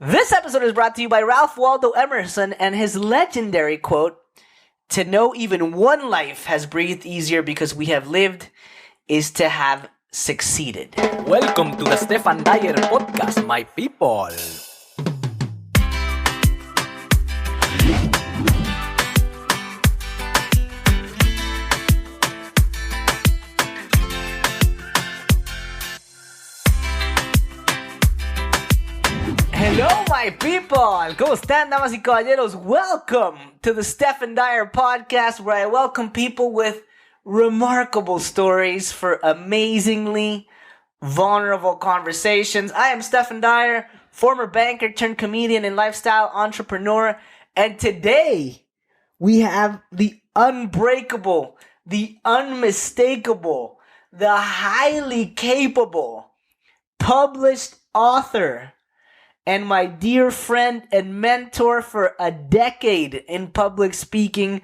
This episode is brought to you by Ralph Waldo Emerson and his legendary quote, "To know even one life has breathed easier because we have lived is to have succeeded." Welcome to the Stephan Dyer Podcast, my people. Hello, my people! ¿Cómo están, damas y caballeros? Welcome to the Stephan Dyer Podcast, where I welcome people with remarkable stories for amazingly vulnerable conversations. I am Stephan Dyer, former banker turned comedian and lifestyle entrepreneur, and today we have the unbreakable, the unmistakable, the highly capable, published author, and my dear friend and mentor for a decade in public speaking,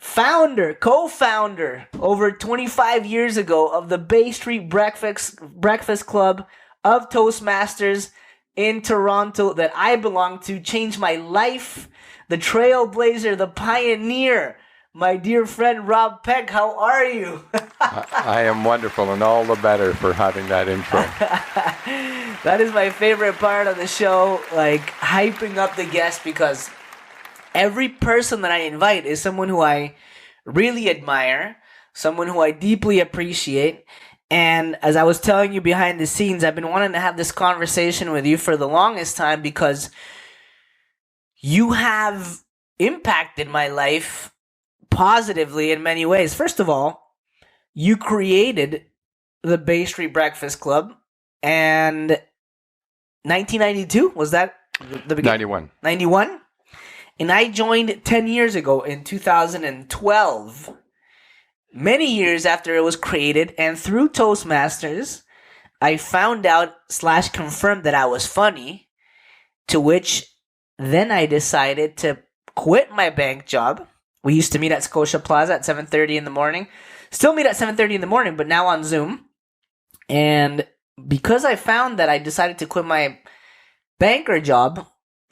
co-founder, over 25 years ago of the Bay Street Breakfast Club of Toastmasters in Toronto that I belong to, changed my life, the trailblazer, the pioneer, my dear friend Rob Peck. How are you? I am wonderful, and all the better for having that intro. That is my favorite part of the show, like hyping up the guest, because every person that I invite is someone who I really admire, someone who I deeply appreciate. And as I was telling you behind the scenes, I've been wanting to have this conversation with you for the longest time because you have impacted my life positively in many ways. First of all, you created the Bay Street Breakfast Club, and 1992, was that the beginning? 91. And I joined 10 years ago in 2012, many years after it was created. And through Toastmasters, I found out / confirmed that I was funny, to which then I decided to quit my bank job. We used to meet at Scotia Plaza at 7:30 in the morning. Still meet at 7:30 in the morning, but now on Zoom. And because I found that, I decided to quit my banker job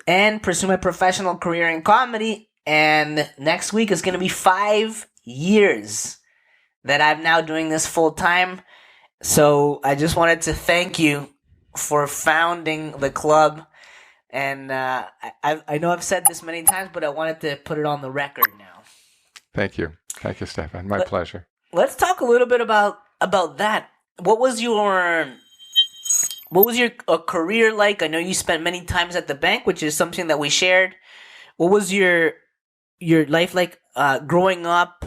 and pursue my professional career in comedy. And next week is going to be 5 years that I'm now doing this full time. So I just wanted to thank you for founding the club. And I know I've said this many times, but I wanted to put it on the record now. Thank you, Stephan. My pleasure. Let's talk a little bit about that. What was your career like? I know you spent many times at the bank, which is something that we shared. What was your life like growing up?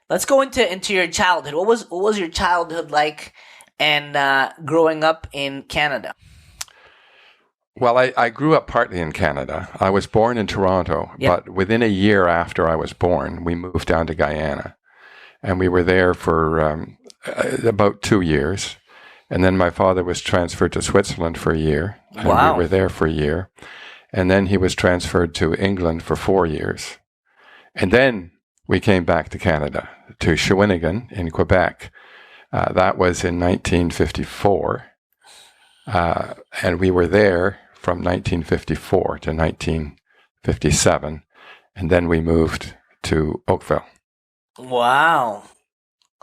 Let's go into your childhood. What was your childhood like, and growing up in Canada? Well, I grew up partly in Canada. I was born in Toronto, Yep. but within a year after I was born, we moved down to Guyana. And we were there for about 2 years. And then my father was transferred to Switzerland for a year. And Wow. we were there for a year. And then he was transferred to England for 4 years. And then we came back to Canada, to Shawinigan in Quebec. That was in 1954. And we were there from 1954 to 1957. And then we moved to Oakville. Wow,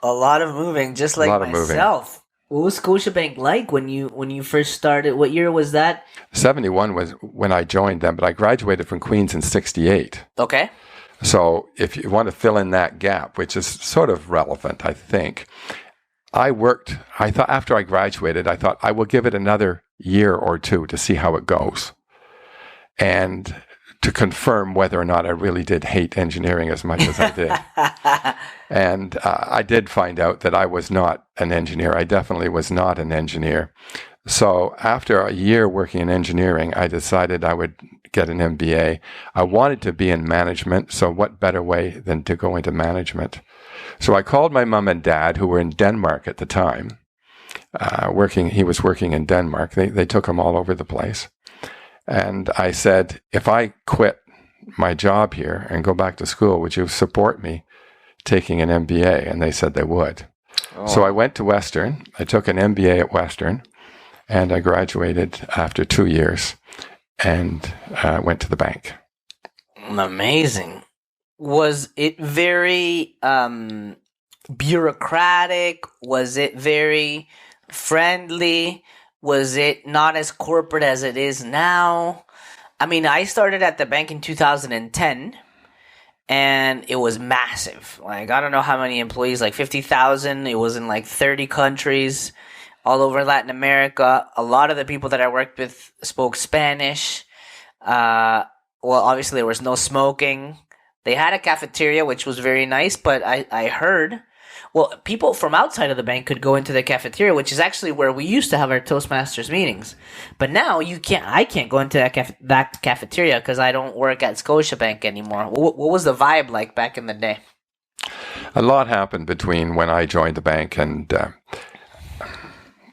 a lot of moving, just like lot of moving. myself. What was Scotiabank like when you first started? What year was that? 71 was when I joined them, but I graduated from Queen's in 68. Okay. So if you want to fill in that gap, which is sort of relevant, I think, I thought after I graduated, I thought I will give it another year or two to see how it goes, and to confirm whether or not I really did hate engineering as much as I did. And I did find out that I was not an engineer. I definitely was not an engineer. So after a year working in engineering, I decided I would get an MBA. I wanted to be in management, so what better way than to go into management? So I called my mom and dad, who were in Denmark at the time. He was working in Denmark. They took him all over the place. And I said, if I quit my job here and go back to school, would you support me taking an MBA? And they said they would. Oh. So I went to Western. I took an MBA at Western, and I graduated after 2 years. and went to the bank. Amazing. Was it very bureaucratic? Was it very friendly? Was it not as corporate as it is now? I mean, I started at the bank in 2010, and it was massive. Like, I don't know how many employees, like 50,000. It was in like 30 countries all over Latin America. A lot of the people that I worked with spoke Spanish. Well, obviously there was no smoking. They had a cafeteria, which was very nice, but I heard, well, people from outside of the bank could go into the cafeteria, which is actually where we used to have our Toastmasters meetings. But now I can't go into that cafeteria because I don't work at Scotiabank anymore. What was the vibe like back in the day? A lot happened between when I joined the bank and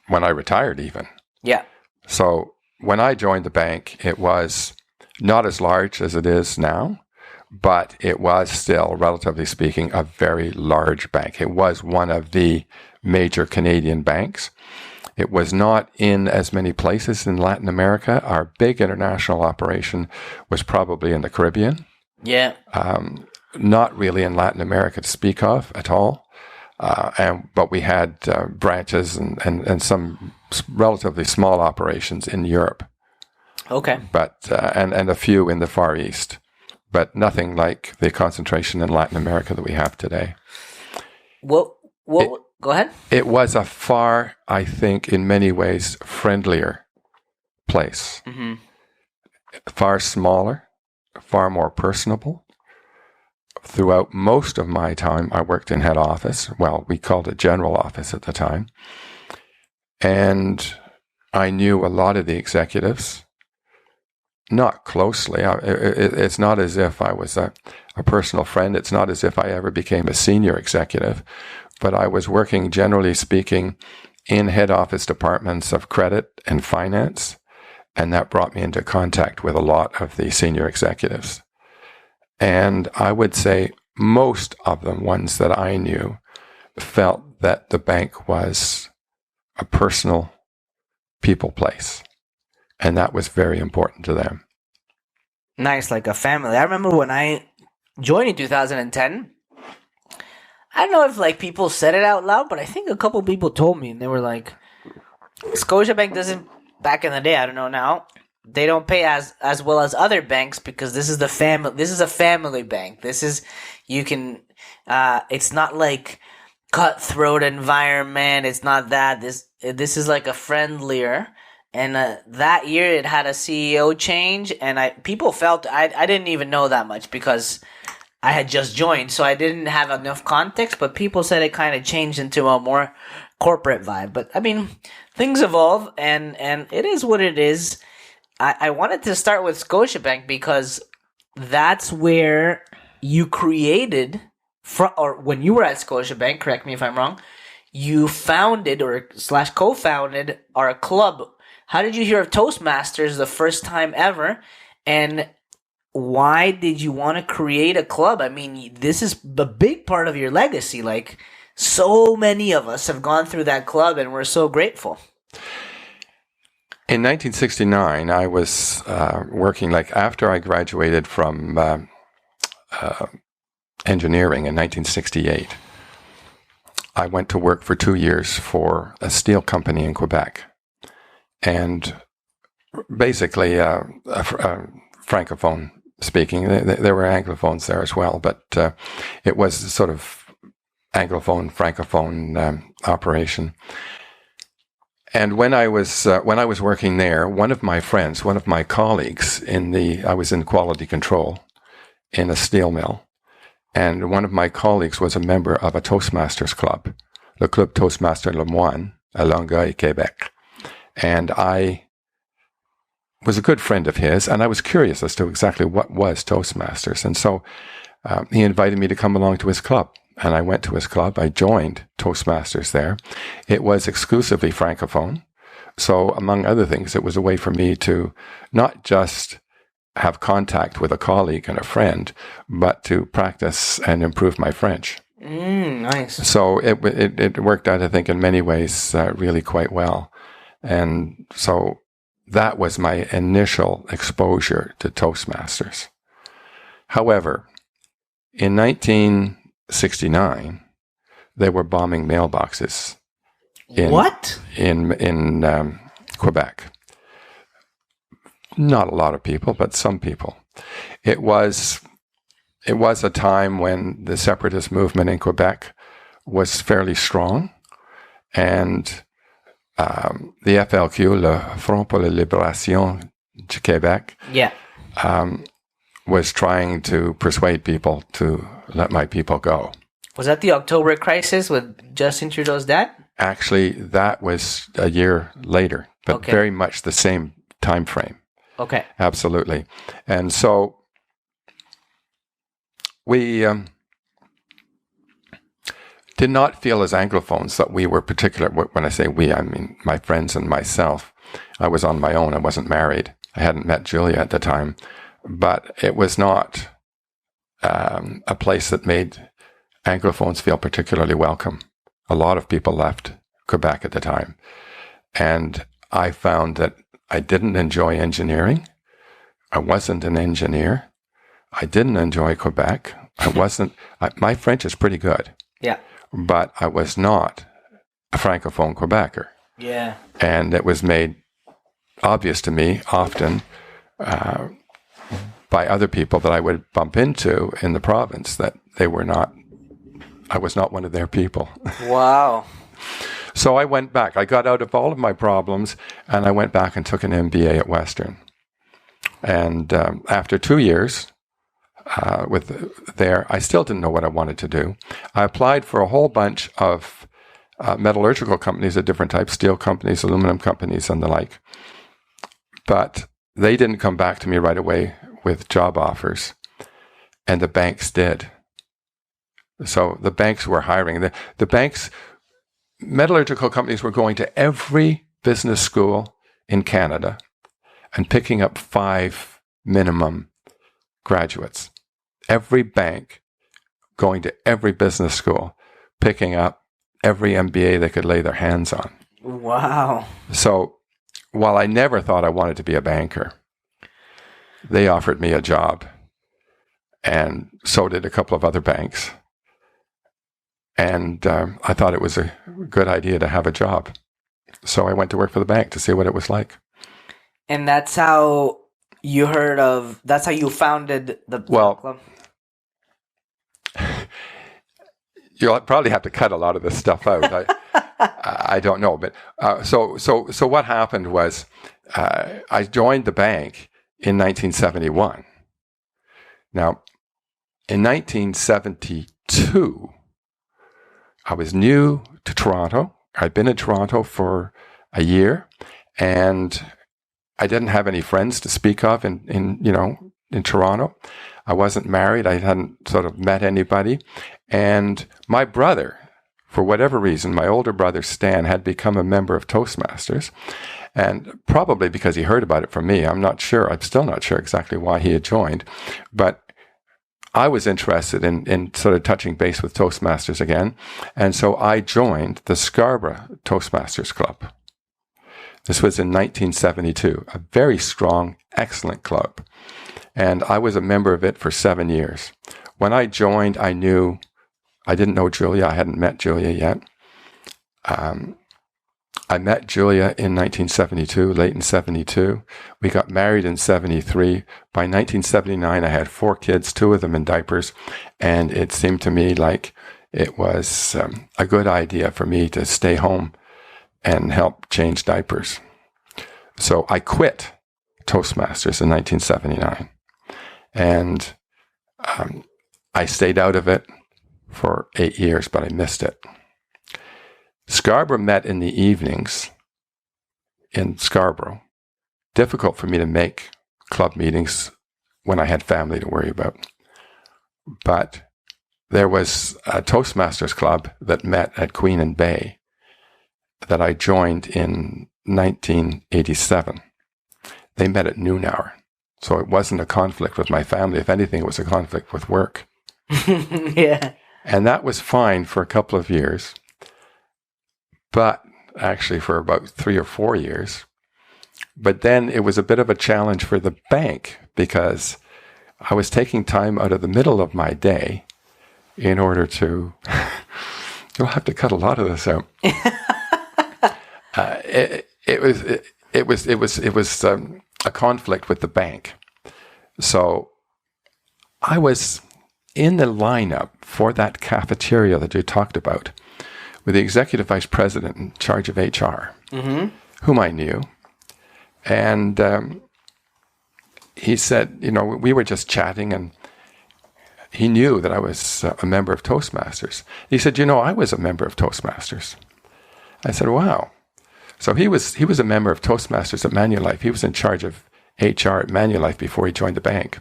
when I retired even. Yeah. So when I joined the bank, it was not as large as it is now, but it was still, relatively speaking, a very large bank. It was one of the major Canadian banks. It was not in as many places in Latin America. Our big international operation was probably in the Caribbean. Yeah. Not really in Latin America to speak of at all. But we had branches and some relatively small operations in Europe. Okay. But and a few in the Far East, but nothing like the concentration in Latin America that we have today. Go ahead. It was a far, I think, in many ways, friendlier place. Mm-hmm. Far smaller, far more personable. Throughout most of my time, I worked in head office. Well, we called it general office at the time. And I knew a lot of the executives. Not closely. It's not as if I was a personal friend. It's not as if I ever became a senior executive. But I was working, generally speaking, in head office departments of credit and finance. And that brought me into contact with a lot of the senior executives. And I would say most of the ones that I knew felt that the bank was a personal people place. And that was very important to them. Nice, like a family. I remember when I joined in 2010, I don't know if like people said it out loud, but I think a couple people told me, and they were like, Scotiabank doesn't, back in the day, I don't know now, they don't pay as well as other banks because this is a family bank. This is, you can, it's not like cutthroat environment. It's not that. This is like a friendlier. And that year it had a CEO change, and people felt I didn't even know that much because I had just joined, so I didn't have enough context. But people said it kind of changed into a more corporate vibe. But I mean, things evolve, and it is what it is. I wanted to start with Scotiabank because that's where you created, or when you were at Scotiabank. Correct me if I'm wrong. You founded or / co-founded our club. How did you hear of Toastmasters the first time ever? And why did you want to create a club? I mean, this is a big part of your legacy. Like, so many of us have gone through that club, and we're so grateful. In 1969, I was working, like after I graduated from engineering in 1968. I went to work for 2 years for a steel company in Quebec. And basically, Francophone speaking, there were Anglophones there as well, but it was sort of Anglophone, Francophone operation. And when I was working there, one of my friends, one of my colleagues I was in quality control in a steel mill, and one of my colleagues was a member of a Toastmasters club, le Club Toastmaster Le Moine, à Longueuil, Quebec. And I was a good friend of his, and I was curious as to exactly what was Toastmasters. And so he invited me to come along to his club. And I went to his club. I joined Toastmasters there. It was exclusively Francophone. So among other things, it was a way for me to not just have contact with a colleague and a friend, but to practice and improve my French. Nice. So it worked out, I think, in many ways really quite well. And so that was my initial exposure to Toastmasters. However, in 1969, they were bombing mailboxes in Quebec. Not a lot of people, but some people. It was a time when the separatist movement in Quebec was fairly strong, and the FLQ, le Front pour la Libération du Québec, was trying to persuade people to let my people go. Was that the October crisis with Justin Trudeau's dad? Actually, that was a year later, but very much the same time frame. Okay. Absolutely. And so we did not feel as Anglophones that we were particular. When I say we, I mean my friends and myself. I was on my own. I wasn't married. I hadn't met Julia at the time. But it was not a place that made Anglophones feel particularly welcome. A lot of people left Quebec at the time. And I found that I didn't enjoy engineering. I wasn't an engineer. I didn't enjoy Quebec. My French is pretty good. Yeah. But I was not a Francophone Quebecer. Yeah. And it was made obvious to me often by other people that I would bump into in the province that I was not one of their people. Wow. So I went back. I got out of all of my problems, and I went back and took an MBA at Western. And after 2 years there, I still didn't know what I wanted to do. I applied for a whole bunch of metallurgical companies of different types, steel companies, aluminum companies, and the like. But they didn't come back to me right away with job offers, and the banks did. So the banks were hiring. The banks, metallurgical companies were going to every business school in Canada and picking up 5 minimum graduates. Every bank going to every business school, picking up every MBA they could lay their hands on. Wow. So while I never thought I wanted to be a banker, they offered me a job, and so did a couple of other banks. And I thought it was a good idea to have a job. So I went to work for the bank to see what it was like. And that's how you founded the club? You'll probably have to cut a lot of this stuff out. I don't know. But so what happened was I joined the bank in 1971. Now, in 1972, I was new to Toronto. I'd been in Toronto for a year, and I didn't have any friends to speak of in Toronto. I wasn't married. I hadn't sort of met anybody. And my brother, for whatever reason, my older brother Stan, had become a member of Toastmasters. And probably because he heard about it from me. I'm not sure. I'm still not sure exactly why he had joined. But I was interested in sort of touching base with Toastmasters again. And so I joined the Scarborough Toastmasters Club. This was in 1972, a very strong, excellent club. And I was a member of it for 7 years. When I joined, I didn't know Julia. I hadn't met Julia yet. I met Julia in 1972, late in 72. We got married in 73. By 1979, I had 4 kids, 2 of them in diapers. And it seemed to me like it was a good idea for me to stay home and help change diapers. So I quit Toastmasters in 1979. And I stayed out of it for 8 years, but I missed it. Scarborough met in the evenings in Scarborough. Difficult for me to make club meetings when I had family to worry about. But there was a Toastmasters club that met at Queen and Bay that I joined in 1987. They met at noon hour. So it wasn't a conflict with my family. If anything, it was a conflict with work. Yeah. And that was fine for a couple of years. But actually for about 3 or 4 years, But then it was a bit of a challenge for the bank because I was taking time out of the middle of my day in order to, you'll have to cut a lot of this out. It was a conflict with the bank. So I was in the lineup for that cafeteria that you talked about with the executive vice president in charge of HR, whom I knew. And he said, we were just chatting, and he knew that I was a member of Toastmasters. He said, I was a member of Toastmasters. I said, wow. So he was a member of Toastmasters at Manulife. He was in charge of HR at Manulife before he joined the bank.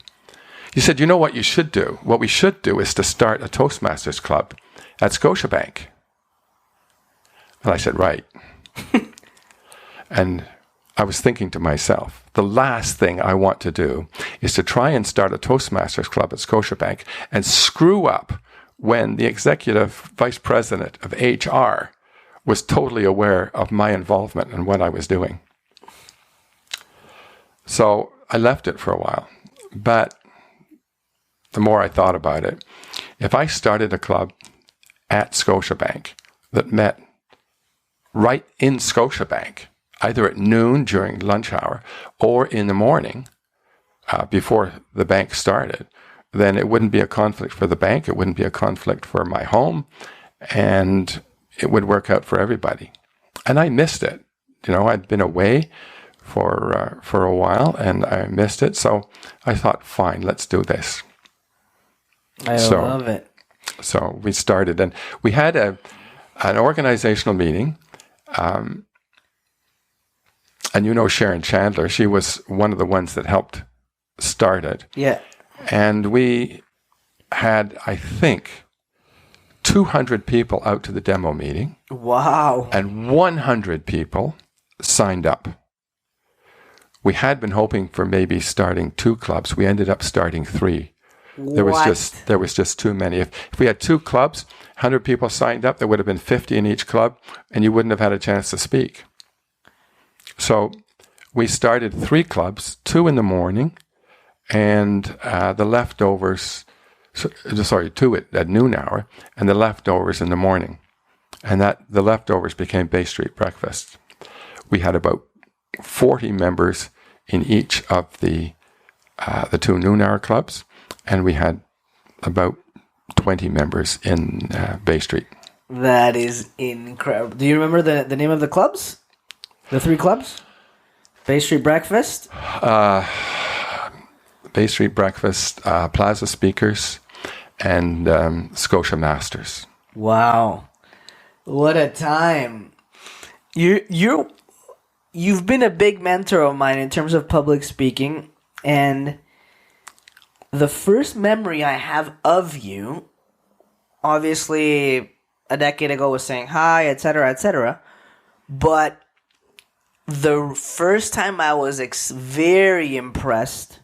He said, what you should do? What we should do is to start a Toastmasters club at Scotiabank. And I said, right. And I was thinking to myself, the last thing I want to do is to try and start a Toastmasters club at Scotiabank and screw up when the executive vice president of HR was totally aware of my involvement and what I was doing. So I left it for a while. But the more I thought about it, if I started a club at Scotiabank that met right in Scotiabank, either at noon during lunch hour or in the morning before the bank started, then it wouldn't be a conflict for the bank. It wouldn't be a conflict for my home, and it would work out for everybody. And I missed it. I'd been away for a while, and I missed it. So I thought, fine, let's do this. I love it. So we started, and we had an organizational meeting. And Sharon Chandler, she was one of the ones that helped start it. Yeah. And we had, I think, 200 people out to the demo meeting. Wow. And 100 people signed up. We had been hoping for maybe starting 2 clubs. We ended up starting 3. There was just too many. If we had 2 clubs, 100 people signed up, there would have been 50 in each club, and you wouldn't have had a chance to speak. So we started 3 clubs, 2 in the morning, and the leftovers, 2 at noon hour, and the leftovers in the morning. And the leftovers became Bay Street Breakfast. We had about 40 members in each of the 2 noon hour clubs, and we had about 20 members in Bay Street. That is incredible. Do you remember the name of the clubs? The 3 clubs? Bay Street Breakfast? Bay Street Breakfast, Plaza Speakers, and Scotia Masters. Wow. What a time. You've been a big mentor of mine in terms of public speaking, and the first memory I have of you, obviously a decade ago, was saying hi, etc., etc., but the first time I was very impressed,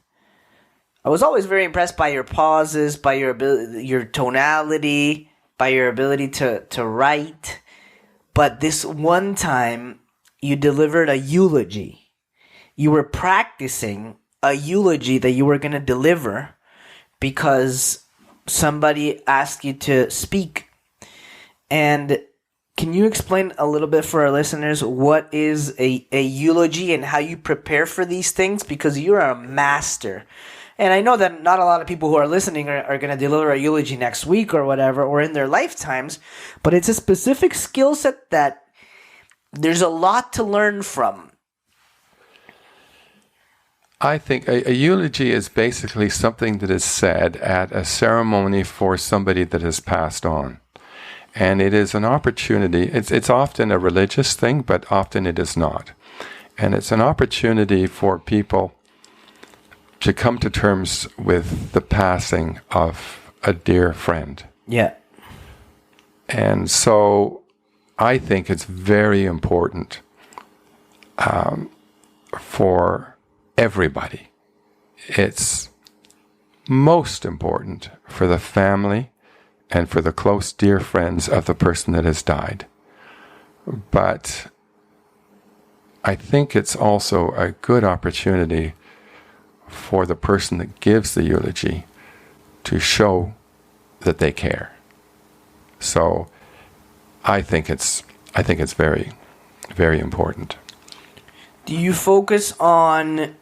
I was always very impressed by your pauses, by your ability, your tonality, by your ability to write. But this one time, you delivered a eulogy. You were practicing a eulogy that you were going to deliver because somebody asked you to speak. And can you explain a little bit for our listeners what is a eulogy and how you prepare for these things? Because you're a master. And I know that not a lot of people who are listening are going to deliver a eulogy next week or whatever, or in their lifetimes, but it's a specific skill set that there's a lot to learn from. I think a eulogy is basically something that is said at a ceremony for somebody that has passed on. And it is an opportunity. It's often a religious thing, but often it is not. And it's an opportunity for people to come to terms with the passing of a dear friend. Yeah. And so I think it's very important for everybody. It's most important for the family and for the close, dear friends of the person that has died. But I think it's also a good opportunity for the person that gives the eulogy to show that they care. So I think it's very, very important. Do you focus on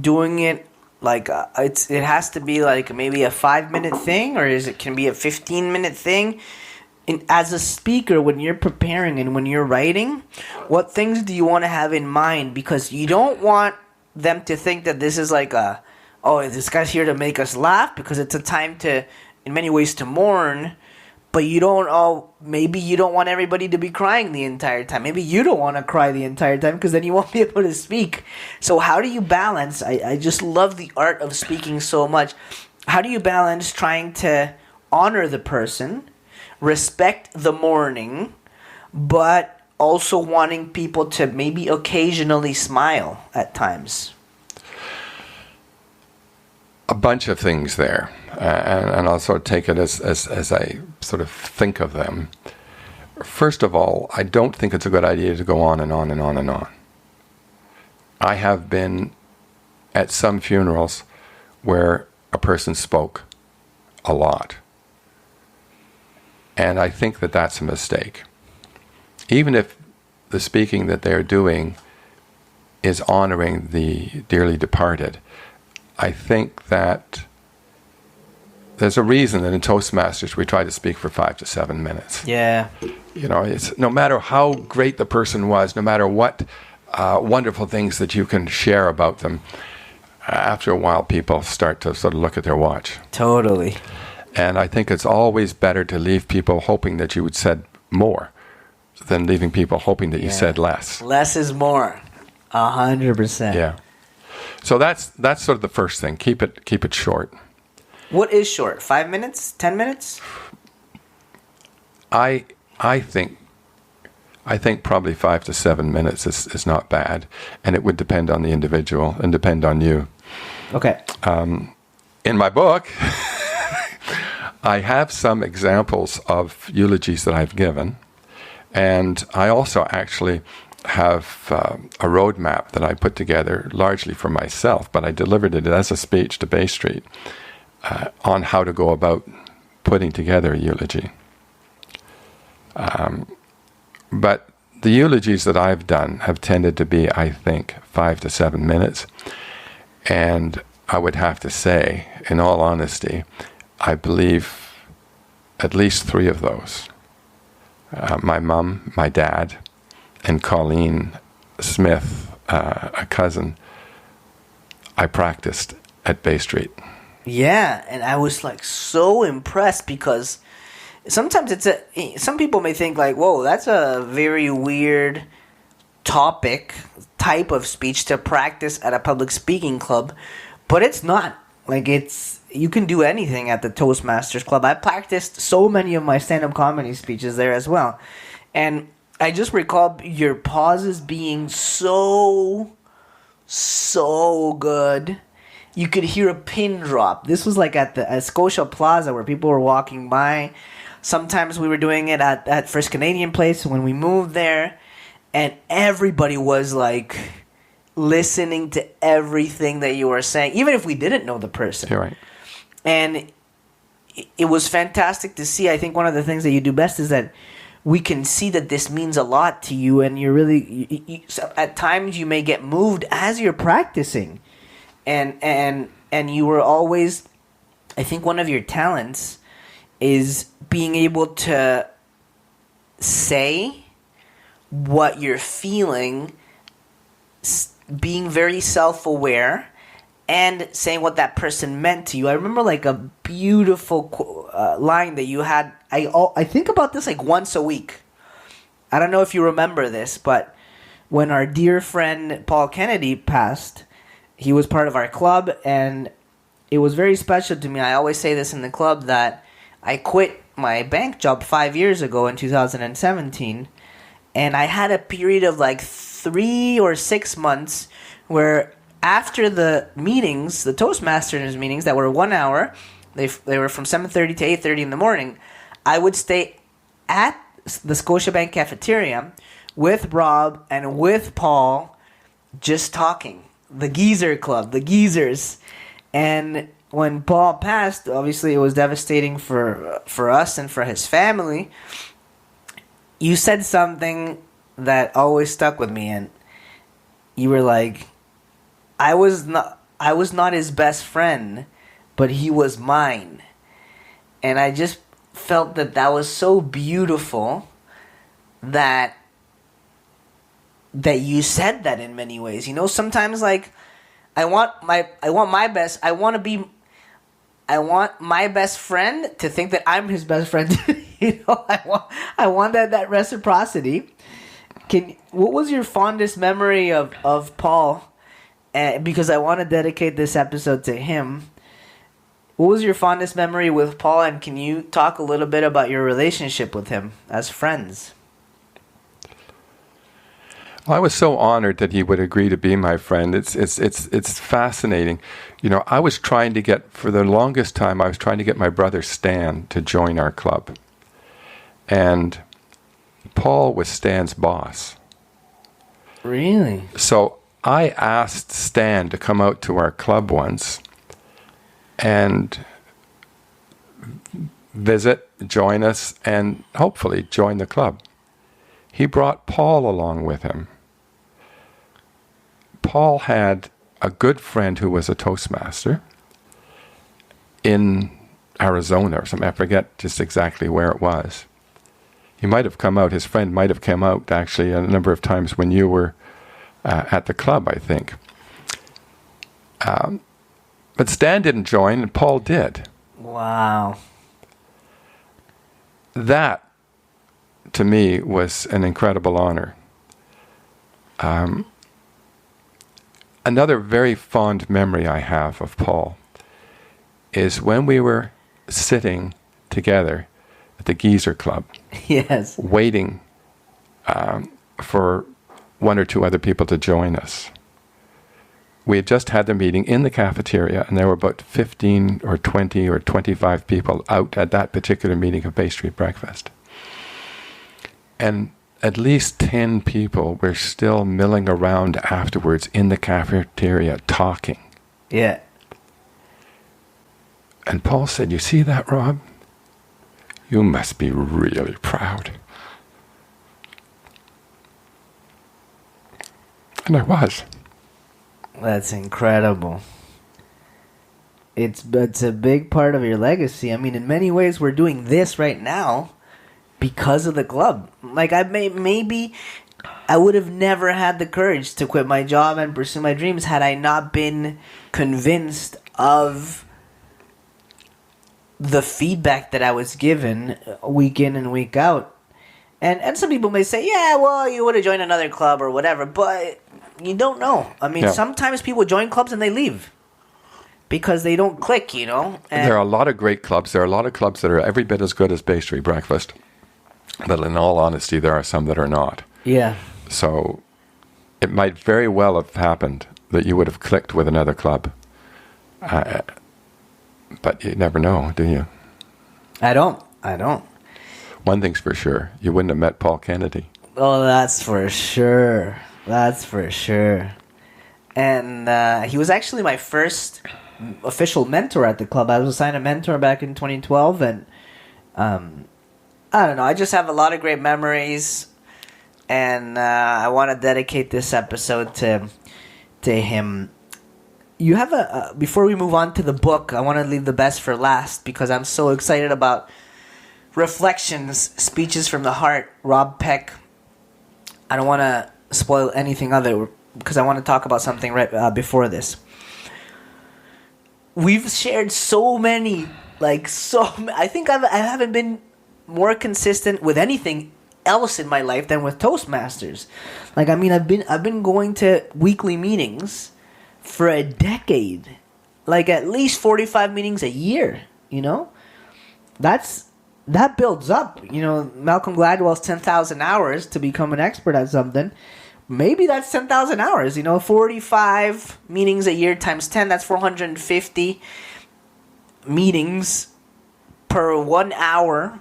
doing it like it has to be like maybe a 5-minute thing, or can it be a 15-minute thing? And as a speaker, when you're preparing and when you're writing, what things do you want to have in mind? Because you don't want them to think that this is like this guy's here to make us laugh, because it's a time to, in many ways, to mourn. But maybe you don't want everybody to be crying the entire time. Maybe you don't want to cry the entire time, because then you won't be able to speak. So how do you balance? I just love the art of speaking so much. How do you balance trying to honor the person, respect the mourning, but also wanting people to maybe occasionally smile at times? A bunch of things there, and I'll sort of take it as I sort of think of them. First of all, I don't think it's a good idea to go on and on and on and on. I have been at some funerals where a person spoke a lot, and I think that that's a mistake. Even if the speaking that they're doing is honoring the dearly departed, I think that there's a reason that in Toastmasters we try to speak for 5 to 7 minutes. Yeah. It's no matter how great the person was, no matter what wonderful things that you can share about them, after a while people start to sort of look at their watch. Totally. And I think it's always better to leave people hoping that you had said more than leaving people hoping that you said less. Less is more. 100%. Yeah. So that's sort of the first thing. Keep it short. What is short? 5 minutes? 10 minutes? I think probably 5 to 7 minutes is not bad, and it would depend on the individual and depend on you. Okay. In my book, I have some examples of eulogies that I've given, and I also actually have a roadmap that I put together largely for myself, but I delivered it as a speech to Bay Street on how to go about putting together a eulogy. But the eulogies that I've done have tended to be, I think, 5 to 7 minutes. And I would have to say, in all honesty, I believe at least 3 of those, my mum, my dad, and Colleen Smith, a cousin, I practiced at Bay Street. Yeah, and I was like so impressed, because sometimes some people may think like, whoa, that's a very weird type of speech to practice at a public speaking club, but it's not. Like, you can do anything at the Toastmasters Club. I practiced so many of my stand-up comedy speeches there as well. And I just recall your pauses being so good. You could hear a pin drop. This was like at Scotia Plaza, where people were walking by. Sometimes we were doing it at First Canadian Place when we moved there. And everybody was like listening to everything that you were saying, even if we didn't know the person. You're right. And it was fantastic to see. I think one of the things that you do best is that we can see that this means a lot to you, and you're really at times you may get moved as you're practicing, and you were always, I think one of your talents is being able to say what you're feeling, being very self-aware, and saying what that person meant to you. I remember like a beautiful line that you had. I think about this like once a week. I don't know if you remember this, but when our dear friend Paul Kennedy passed, he was part of our club, and it was very special to me. I always say this in the club, that I quit my bank job 5 years ago in 2017, and I had a period of like 3 or 6 months where after the meetings, the Toastmasters meetings that were 1 hour, they were from 7:30 to 8:30 in the morning, I would stay at the Scotiabank cafeteria with Rob and with Paul just talking. The Geezer Club, the Geezers. And when Paul passed, obviously it was devastating for us and for his family. You said something that always stuck with me, and you were like, I was not his best friend, but he was mine. And I just felt that was so beautiful that you said that in many ways. You know, sometimes like I want my best friend to think that I'm his best friend. You know, I want that reciprocity. What was your fondest memory of Paul? Because I want to dedicate this episode to him. What was your fondest memory with Paul, and can you talk a little bit about your relationship with him as friends? Well, I was so honored that he would agree to be my friend. It's fascinating. You know, for the longest time, I was trying to get my brother Stan to join our club. And Paul was Stan's boss. Really? So I asked Stan to come out to our club once and visit, join us, and hopefully join the club. He brought Paul along with him. Paul had a good friend who was a Toastmaster in Arizona or something. I forget just exactly where it was. He might have come out, his friend might have come out actually a number of times when you were at the club, I think. But Stan didn't join, and Paul did. Wow. That, to me, was an incredible honor. Another very fond memory I have of Paul is when we were sitting together at the Geezer Club. Yes. Waiting for one or two other people to join us. We had just had the meeting in the cafeteria, and there were about 15 or 20 or 25 people out at that particular meeting of Bay Street Breakfast. And at least 10 people were still milling around afterwards in the cafeteria talking. Yeah. And Paul said, "You see that, Rob? You must be really proud." And I was. That's incredible. It's a big part of your legacy. I mean, in many ways, we're doing this right now because of the club. Like, maybe I would have never had the courage to quit my job and pursue my dreams had I not been convinced of the feedback that I was given week in and week out. And some people may say, yeah, well, you would have joined another club or whatever, but you don't know. I mean, Sometimes people join clubs and they leave because they don't click, you know? And there are a lot of great clubs. There are a lot of clubs that are every bit as good as Bay Street Breakfast. But in all honesty, there are some that are not. Yeah. So it might very well have happened that you would have clicked with another club. But you never know, do you? I don't. One thing's for sure. You wouldn't have met Paul Kennedy. Oh, that's for sure. And he was actually my first official mentor at the club. I was assigned a mentor back in 2012, and I don't know. I just have a lot of great memories, and I want to dedicate this episode to him. You have before we move on to the book, I want to leave the best for last because I'm so excited about Reflections, Speeches from the Heart, Rob Peck. I don't want to spoil anything of it because I want to talk about something right before this. We've shared so many, I think I haven't been more consistent with anything else in my life than with Toastmasters. Like, I mean, I've been going to weekly meetings for a decade, like at least 45 meetings a year. You know, that builds up. You know, Malcolm Gladwell's 10,000 hours to become an expert at something. Maybe that's 10,000 hours. You know, 45 meetings a year times 10, that's 450 meetings per 1 hour.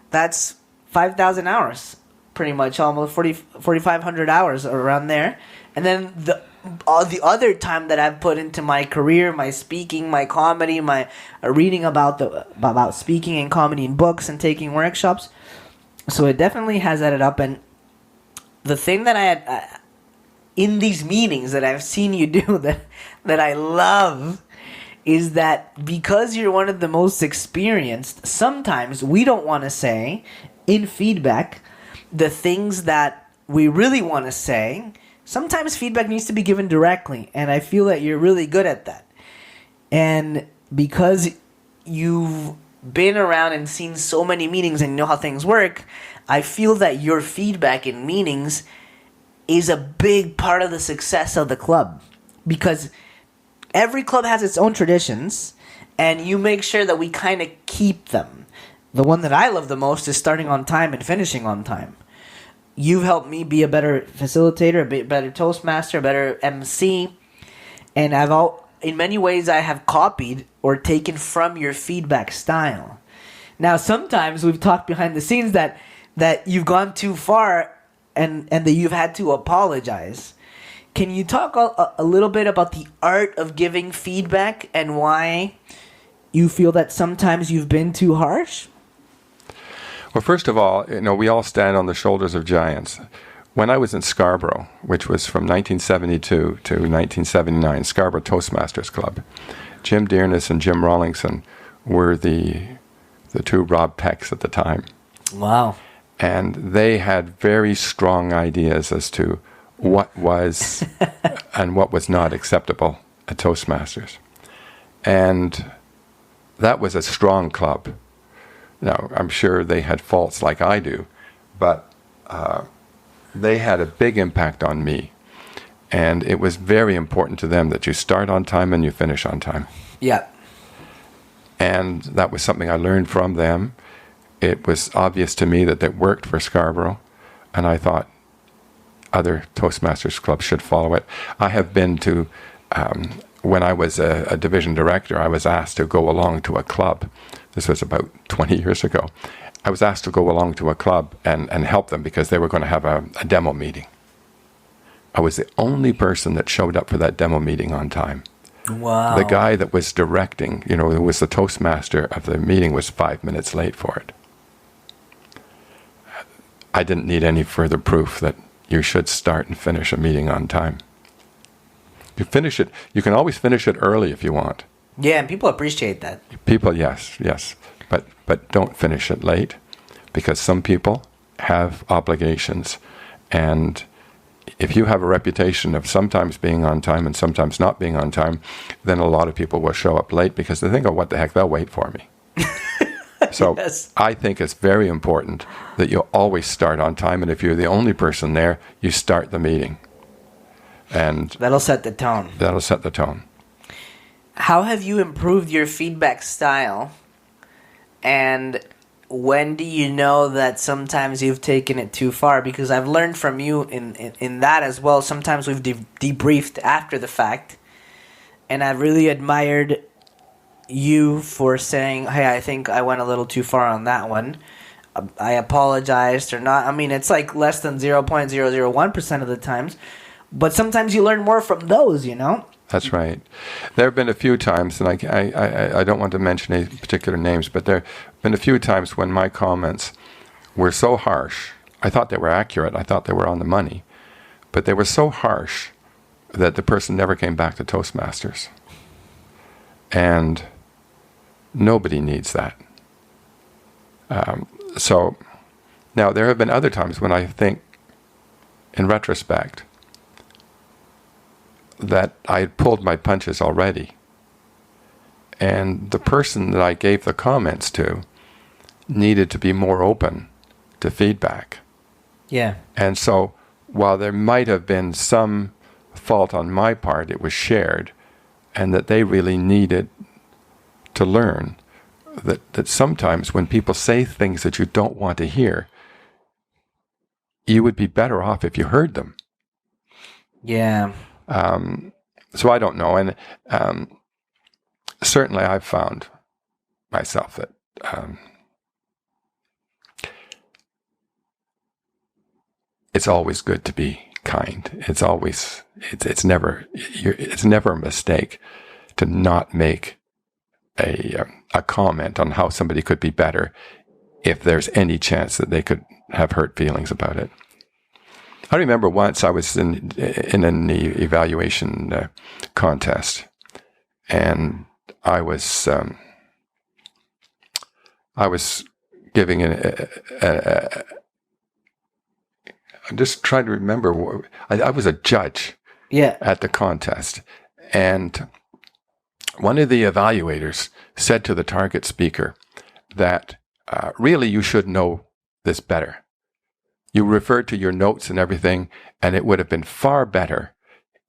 That's 5,000 hours pretty much almost 4,500 hours around there. And then the other time that I've put into my career, my speaking, my comedy, my reading about speaking and comedy in books and taking workshops. So it definitely has added up. And the thing that I had in these meetings that I've seen you do that I love is that because you're one of the most experienced, sometimes we don't want to say in feedback the things that we really want to say. Sometimes feedback needs to be given directly, and I feel that you're really good at that. And because you've been around and seen so many meetings and you know how things work, I feel that your feedback in meetings is a big part of the success of the club. Because every club has its own traditions, and you make sure that we kind of keep them. The one that I love the most is starting on time and finishing on time. You've helped me be a better facilitator, a better Toastmaster, a better MC. And in many ways, I have copied or taken from your feedback style. Now, sometimes we've talked behind the scenes that you've gone too far and that you've had to apologize. Can you talk a little bit about the art of giving feedback and why you feel that sometimes you've been too harsh? Well, first of all, we all stand on the shoulders of giants. When I was in Scarborough, which was from 1972 to 1979, Scarborough Toastmasters Club, Jim Dearness and Jim Rawlingson were the two Rob Pecks at the time. Wow. And they had very strong ideas as to what was and what was not acceptable at Toastmasters. And that was a strong club. Now, I'm sure they had faults like I do, but they had a big impact on me. And it was very important to them that you start on time and you finish on time. Yeah. And that was something I learned from them. It was obvious to me that it worked for Scarborough, and I thought other Toastmasters clubs should follow it. I have been to, when I was a division director, I was asked to go along to a club. This was about 20 years ago. I was asked to go along to a club and help them because they were going to have a demo meeting. I was the only person that showed up for that demo meeting on time. Wow. The guy that was directing, who was the Toastmaster of the meeting, was 5 minutes late for it. I didn't need any further proof that you should start and finish a meeting on time. You finish it. You can always finish it early if you want. Yeah, and people appreciate that. People, yes. But don't finish it late, because some people have obligations. And if you have a reputation of sometimes being on time and sometimes not being on time, then a lot of people will show up late because they think, oh, what the heck, they'll wait for me. So yes. I think it's very important that you always start on time. And if you're the only person there, you start the meeting. And that'll set the tone. That'll set the tone. How have you improved your feedback style? And when do you know that sometimes you've taken it too far? Because I've learned from you in that as well. Sometimes we've debriefed after the fact. And I've really admired you for saying, hey, I think I went a little too far on that one. I apologized or not. I mean, it's like less than 0.001% of the times. But sometimes you learn more from those, That's right. There have been a few times, and I don't want to mention any particular names, but there have been a few times when my comments were so harsh. I thought they were accurate. I thought they were on the money. But they were so harsh that the person never came back to Toastmasters. And nobody needs that. So now there have been other times when I think, in retrospect, that I had pulled my punches already. And the person that I gave the comments to needed to be more open to feedback. Yeah. And so while there might have been some fault on my part, it was shared, and that they really needed to learn that sometimes when people say things that you don't want to hear, you would be better off if you heard them. Yeah. So I don't know. And certainly I've found myself that it's always good to be kind. It's never a mistake to not make a comment on how somebody could be better if there's any chance that they could have hurt feelings about it. I remember once I was in an evaluation contest, and I was giving I'm just trying to remember. I was a judge at the contest, and one of the evaluators said to the target speaker that really you should know this better. You referred to your notes and everything, and it would have been far better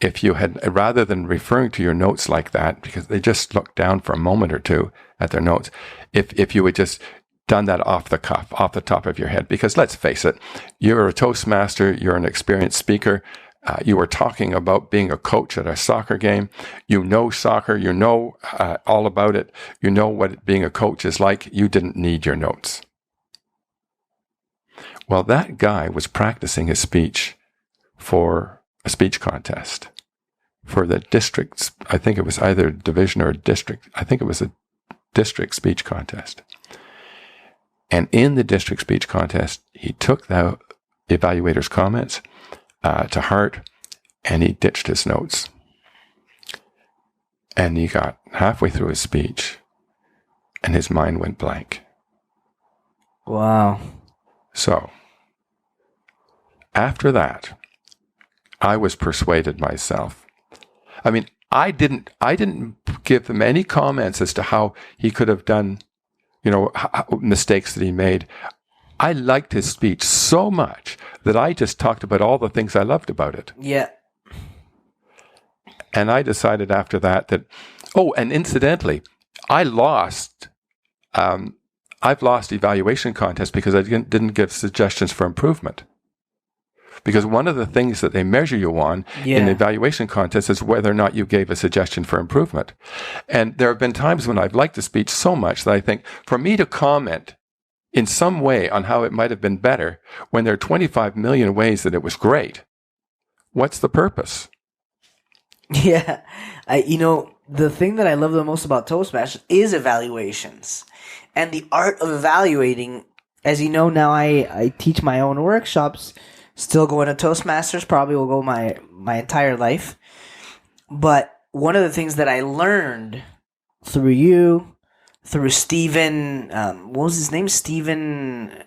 if you had, rather than referring to your notes like that, because they just looked down for a moment or two at their notes, if you had just done that off the cuff, off the top of your head. Because let's face it, you're a Toastmaster, you're an experienced speaker, you were talking about being a coach at a soccer game. You know soccer, you know all about it, you know what being a coach is like. You didn't need your notes. Well, that guy was practicing his speech for a speech contest for the districts. I think it was either division or district. I think it was a district speech contest. And in the district speech contest, he took the evaluator's comments to heart, and he ditched his notes. And he got halfway through his speech, and his mind went blank. Wow. So, after that, I was persuaded myself. I mean, I didn't give him any comments as to how he could have done, mistakes that he made. I liked his speech so much that I just talked about all the things I loved about it. Yeah. And I decided after that, and incidentally, I've lost evaluation contests because I didn't give suggestions for improvement. Because one of the things that they measure you on in the evaluation contest is whether or not you gave a suggestion for improvement. And there have been times when I've liked the speech so much that I think, for me to comment in some way on how it might have been better when there are 25 million ways that it was great, what's the purpose? Yeah. The thing that I love the most about Toastmasters is evaluations. And the art of evaluating, as you know, now I teach my own workshops, still going to Toastmasters, probably will go my entire life. But one of the things that I learned through you, through Stephen, what was his name? Stephen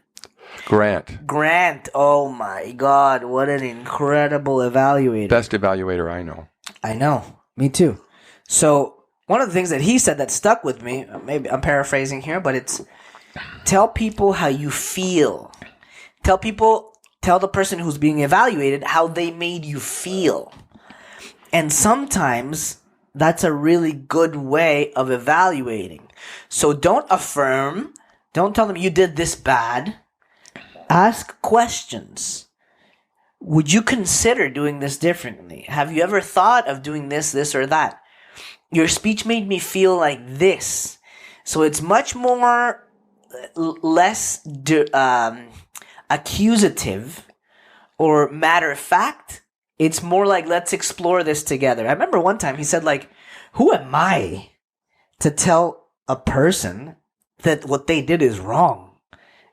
Grant. Oh my God, what an incredible evaluator. Best evaluator I know. I know, me too. So one of the things that he said that stuck with me, maybe I'm paraphrasing here, but it's tell people how you feel. Tell the person who's being evaluated how they made you feel. And sometimes that's a really good way of evaluating. So don't affirm. Don't tell them you did this bad. Ask questions. Would you consider doing this differently? Have you ever thought of doing this, or that? Your speech made me feel like this. So it's much more less accusative or matter of fact. It's more like, let's explore this together. I remember one time he said, who am I to tell a person that what they did is wrong?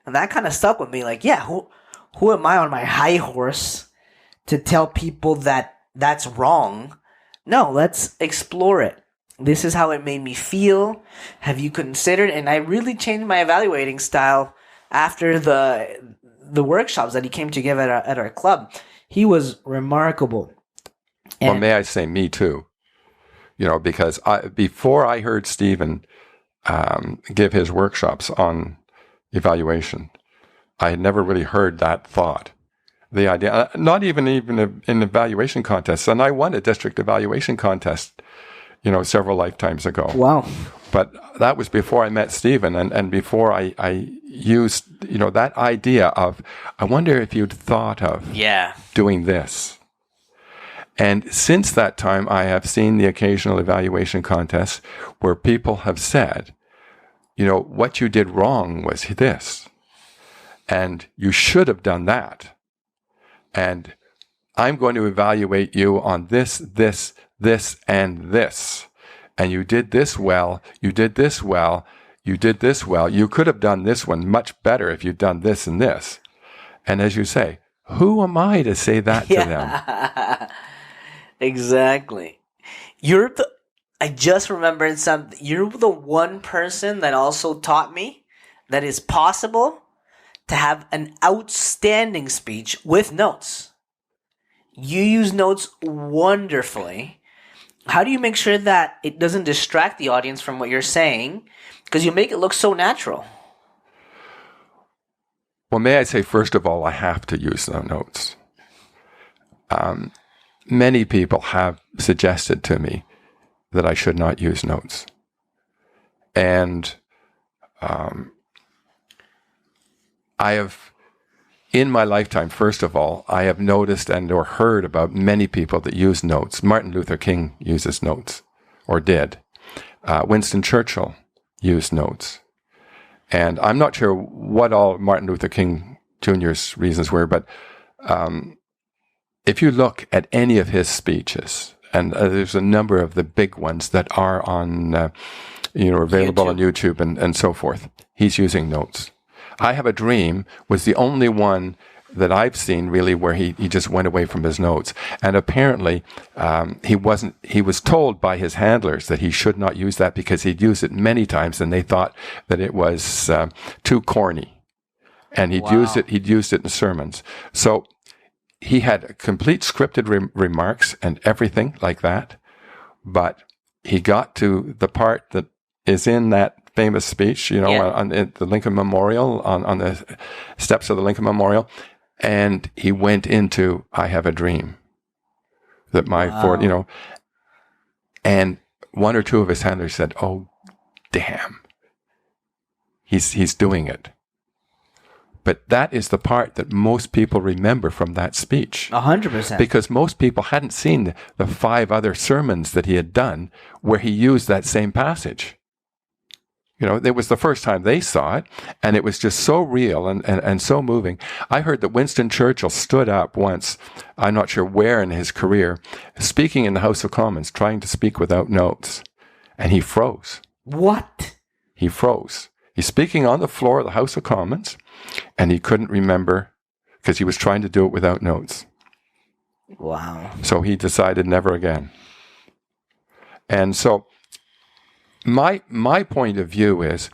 And that kind of stuck with me. Who am I on my high horse to tell people that that's wrong? No, let's explore it. This is how it made me feel. Have you considered? And I really changed my evaluating style after the workshops that he came to give at our club. He was remarkable. Well, may I say me too? Because before I heard Stephen give his workshops on evaluation, I had never really heard that thought. The idea, not even in evaluation contests, and I won a district evaluation contest, several lifetimes ago. Wow. But that was before I met Stephen, and before I used, that idea of, I wonder if you'd thought of doing this. And since that time, I have seen the occasional evaluation contests where people have said, what you did wrong was this, and you should have done that. and I'm going to evaluate you on this, and this. And you did this well, you did this well, you did this well. You could have done this one much better if you'd done this and this. And as you say, who am I to say that to them? Exactly. I just remembered something. You're the one person that also taught me that it's possible to have an outstanding speech with notes. You use notes wonderfully. How do you make sure that it doesn't distract the audience from what you're saying? Because you make it look so natural. Well, may I say, first of all, I have to use no notes. Many people have suggested to me that I should not use notes. And I have, in my lifetime, first of all, I have noticed and or heard about many people that use notes. Martin Luther King uses notes, or did. Winston Churchill used notes. And I'm not sure what all Martin Luther King Jr.'s reasons were, but if you look at any of his speeches, and there's a number of the big ones that are on, available on YouTube and so forth, he's using notes. I Have a Dream was the only one that I've seen really where he just went away from his notes. And apparently he was told by his handlers that he should not use that because he'd used it many times and they thought that it was too corny. And he'd used it in sermons. So he had complete scripted remarks and everything like that. But he got to the part that is in that famous speech, on the Lincoln Memorial, on the steps of the Lincoln Memorial. And he went into, I have a dream that and one or two of his handlers said, oh, damn, he's doing it. But that is the part that most people remember from that speech. 100%. Because most people hadn't seen the 5 other sermons that he had done where he used that same passage. It was the first time they saw it, and it was just so real and so moving. I heard that Winston Churchill stood up once, I'm not sure where in his career, speaking in the House of Commons, trying to speak without notes, and he froze. What? He froze. He's speaking on the floor of the House of Commons, and he couldn't remember because he was trying to do it without notes. Wow. So he decided never again. And so my point of view is,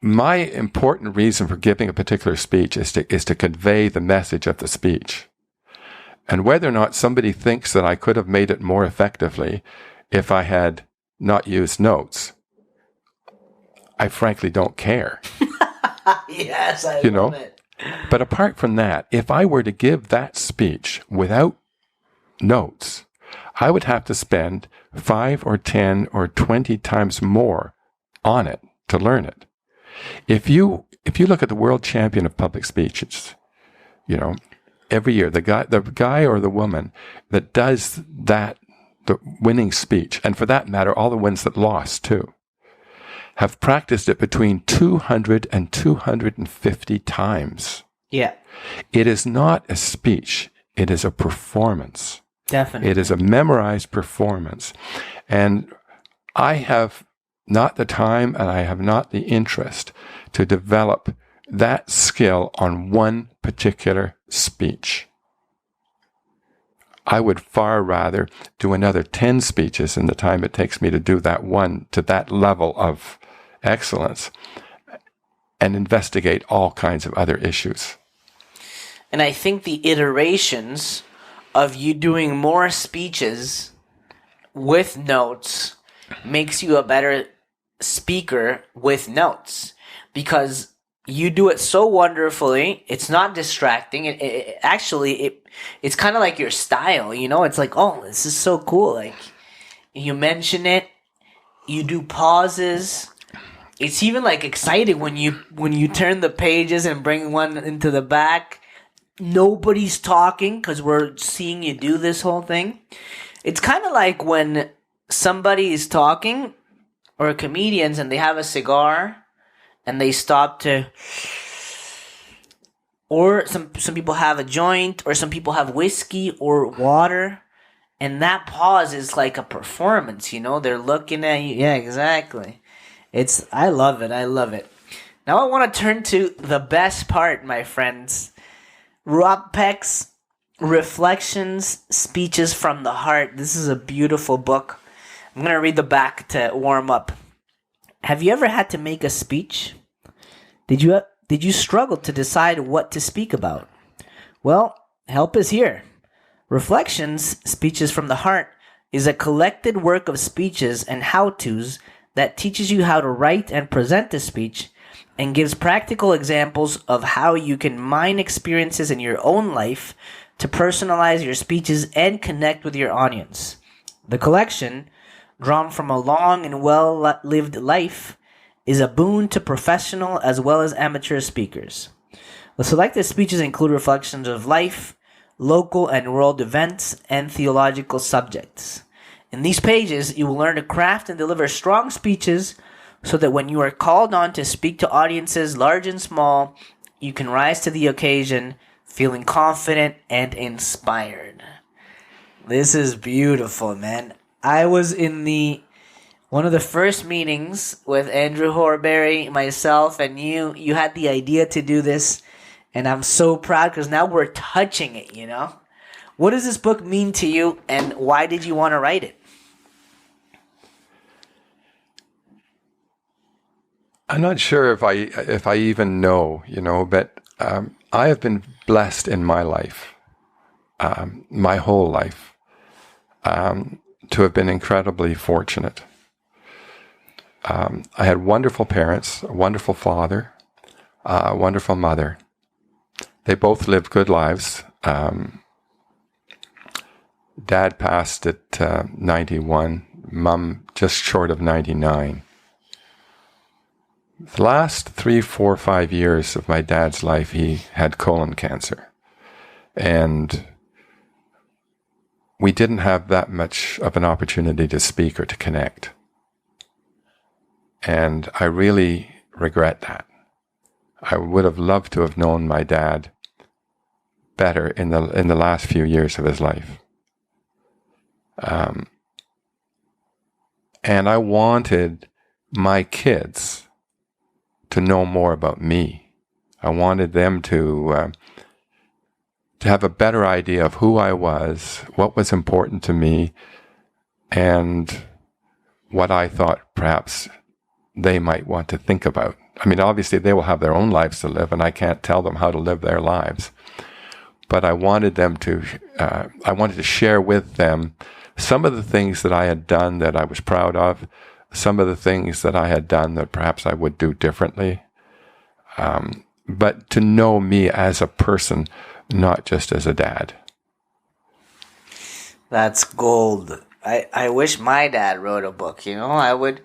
my important reason for giving a particular speech is to convey the message of the speech. And whether or not somebody thinks that I could have made it more effectively if I had not used notes, I frankly don't care. Yes, I love it. But apart from that, if I were to give that speech without notes, I would have to spend 5 or 10 or 20 times more on it to learn it. If you look at the world champion of public speeches, every year the guy or the woman that does that, the winning speech, and for that matter, all the ones that lost too, have practiced it between 200 and 250 times. Yeah. It is not a speech. It is a performance. Definitely. It is a memorized performance. And I have not the time and I have not the interest to develop that skill on one particular speech. I would far rather do another 10 speeches in the time it takes me to do that one to that level of excellence and investigate all kinds of other issues. And I think the iterations of you doing more speeches with notes makes you a better speaker with notes, because you do it so wonderfully. It's not distracting. It's kind of like your style, It's like, oh, this is so cool. Like, you mention it, you do pauses. It's even like exciting when you turn the pages and bring one into the back. Nobody's talking because we're seeing you do this whole thing. It's kind of like when somebody is talking, or comedians, and they have a cigar and they stop to or some people have a joint, or some people have whiskey or water, and that pause is like a performance. They're looking at you. Yeah, exactly. I love it. I love it. Now I want to turn to the best part, my friends. Rob Peck's Reflections, Speeches from the Heart. This is a beautiful book. I'm going to read the back to warm up. Have you ever had to make a speech? Did you struggle to decide what to speak about? Well, help is here. Reflections, Speeches from the Heart, is a collected work of speeches and how-tos that teaches you how to write and present a speech and gives practical examples of how you can mine experiences in your own life to personalize your speeches and connect with your audience. The collection, drawn from a long and well-lived life, is a boon to professional as well as amateur speakers. The selected speeches include reflections of life, local and world events, and theological subjects. In these pages, you will learn to craft and deliver strong speeches so that when you are called on to speak to audiences large and small, you can rise to the occasion feeling confident and inspired. This is beautiful, man. I was in one of the first meetings with Andrew Horbury, myself, and you. You had the idea to do this, and I'm so proud because now we're touching it, What does this book mean to you, and why did you want to write it? I'm not sure if I even know, but I have been blessed in my life, my whole life, to have been incredibly fortunate. I had wonderful parents, a wonderful father, a wonderful mother. They both lived good lives. Dad passed at 91, Mom just short of 99. The last 3, 4, 5 years of my dad's life, he had colon cancer. And we didn't have that much of an opportunity to speak or to connect. And I really regret that. I would have loved to have known my dad better in the last few years of his life. And I wanted my kids to know more about me. I wanted them to have a better idea of who I was, what was important to me, and what I thought perhaps they might want to think about. I mean, obviously they will have their own lives to live, and I can't tell them how to live their lives. But I wanted to share with them some of the things that I had done that I was proud of, some of the things that I had done that perhaps I would do differently. But to know me as a person, not just as a dad. That's gold. I wish my dad wrote a book, I would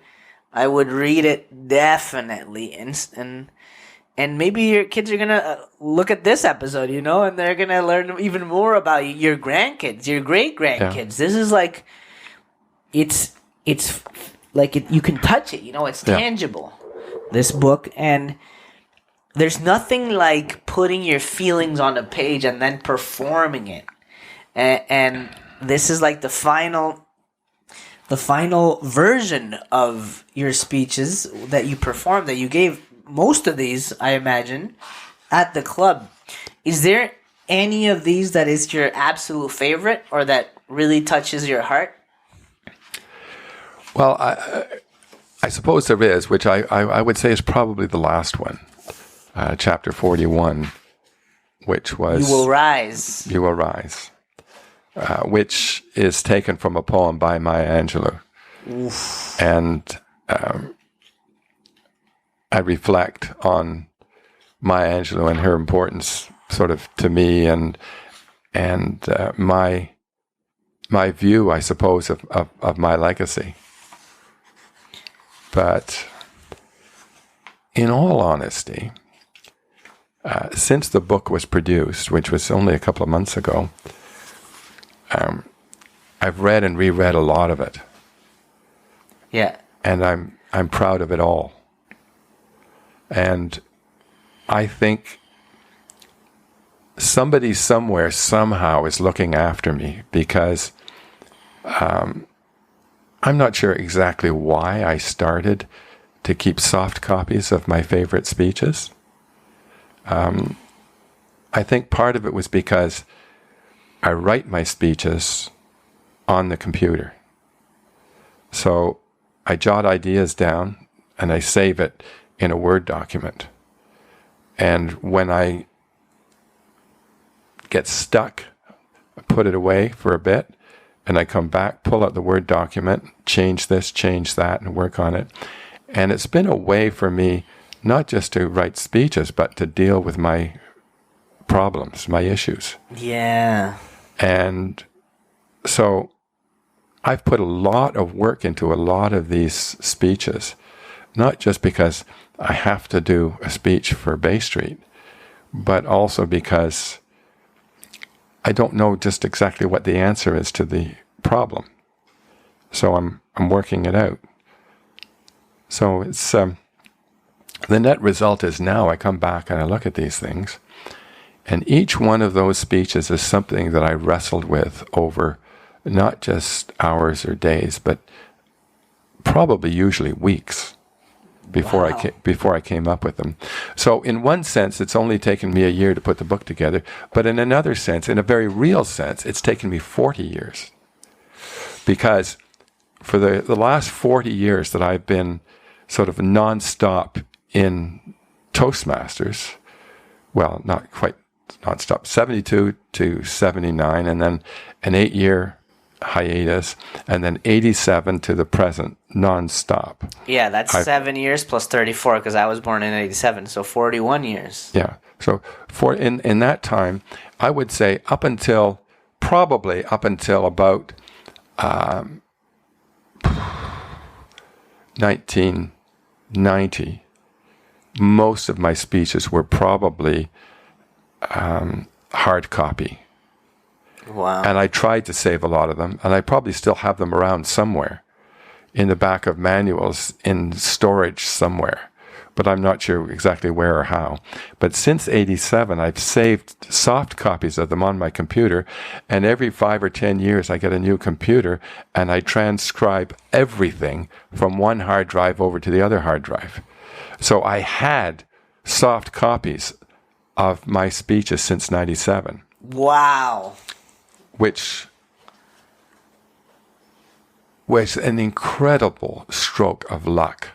read it definitely, and maybe your kids are gonna look at this episode, and they're gonna learn even more about your grandkids, your great grandkids. Yeah. This is like, it's like you can touch it, it's tangible. This book, and there's nothing like putting your feelings on a page and then performing it, and this is like the final version of your speeches that you performed, that you gave most of these, I imagine, at the club. Is there any of these that is your absolute favorite or that really touches your heart? Well, I suppose there is, which I would say is probably the last one, chapter 41, which was... You Will Rise. You Will Rise. Which is taken from a poem by Maya Angelou. Oof. And I reflect on Maya Angelou and her importance sort of to me and my view, I suppose, of my legacy. But in all honesty, since the book was produced, which was only a couple of months ago, I've read and reread a lot of it. Yeah. And I'm proud of it all. And I think somebody somewhere somehow is looking after me, because I'm not sure exactly why I started to keep soft copies of my favorite speeches. I think part of it was because I write my speeches on the computer. So I jot ideas down and I save it in a Word document. And when I get stuck, I put it away for a bit, and I come back, pull out the Word document, change this, change that, and work on it. And it's been a way for me not just to write speeches, but to deal with my problems, my issues. Yeah. And so I've put a lot of work into a lot of these speeches, not just because I have to do a speech for Bay Street, but also because I don't know just exactly what the answer is to the problem. So I'm working it out. So it's the net result is now I come back and I look at these things, and each one of those speeches is something that I wrestled with over not just hours or days, but probably usually weeks before I came up with them. So in one sense, it's only taken me a year to put the book together, but in another sense, in a very real sense, it's taken me 40 years. Because for the last 40 years that I've been sort of nonstop in Toastmasters, well, not quite nonstop, 72 to 79, and then an 8-year hiatus, and then 87 to the present, nonstop. Yeah, that's 7 years plus 34, because I was born in 87, so 41 years. Yeah, so in that time, I would say probably up until about 1990, most of my speeches were probably hard copy. Wow. And I tried to save a lot of them, and I probably still have them around somewhere in the back of manuals in storage somewhere, but I'm not sure exactly where or how. But since 87, I've saved soft copies of them on my computer, and every 5 or 10 years I get a new computer and I transcribe everything from one hard drive over to the other hard drive. So I had soft copies of my speeches since 97. Wow. Which was an incredible stroke of luck.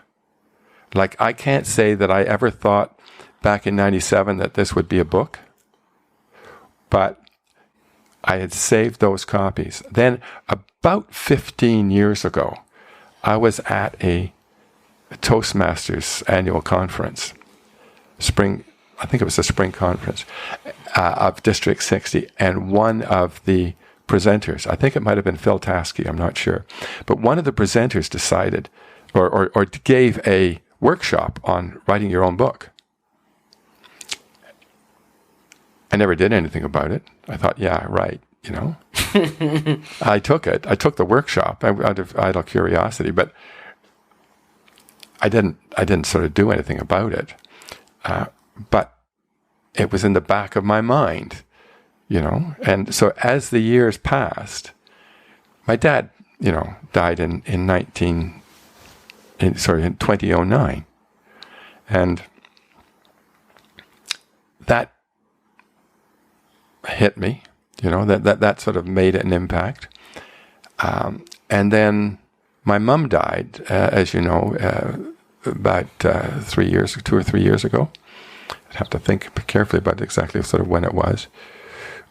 Like, I can't say that I ever thought back in 97 that this would be a book, but I had saved those copies. Then about 15 years ago, I was at a Toastmasters annual conference, I think it was a spring conference of District 60, and one of the presenters, I think it might have been Phil Taskey, I'm not sure, but one of the presenters decided or gave a workshop on writing your own book. I never did anything about it. I thought, yeah, right, I took it. I took the workshop out of idle curiosity, but I didn't sort of do anything about it. But it was in the back of my mind, And so as the years passed, my dad, died in 2009. And that hit me, that sort of made an impact. And then my mom died, as you know, about 2 or 3 years ago. I'd have to think carefully about exactly sort of when it was.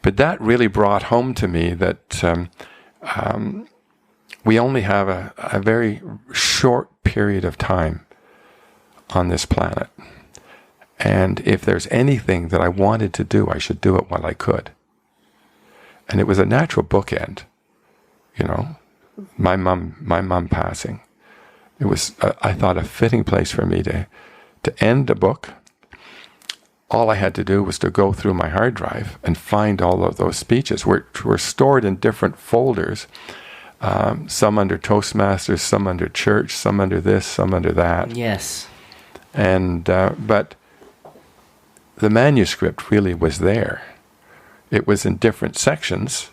But that really brought home to me that we only have a very short period of time on this planet. And if there's anything that I wanted to do, I should do it while I could. And it was a natural bookend, my mom passing. It was, I thought, a fitting place for me to end a book. All I had to do was to go through my hard drive and find all of those speeches, which were stored in different folders, some under Toastmasters, some under church, some under this, some under that. Yes. And but the manuscript really was there. It was in different sections,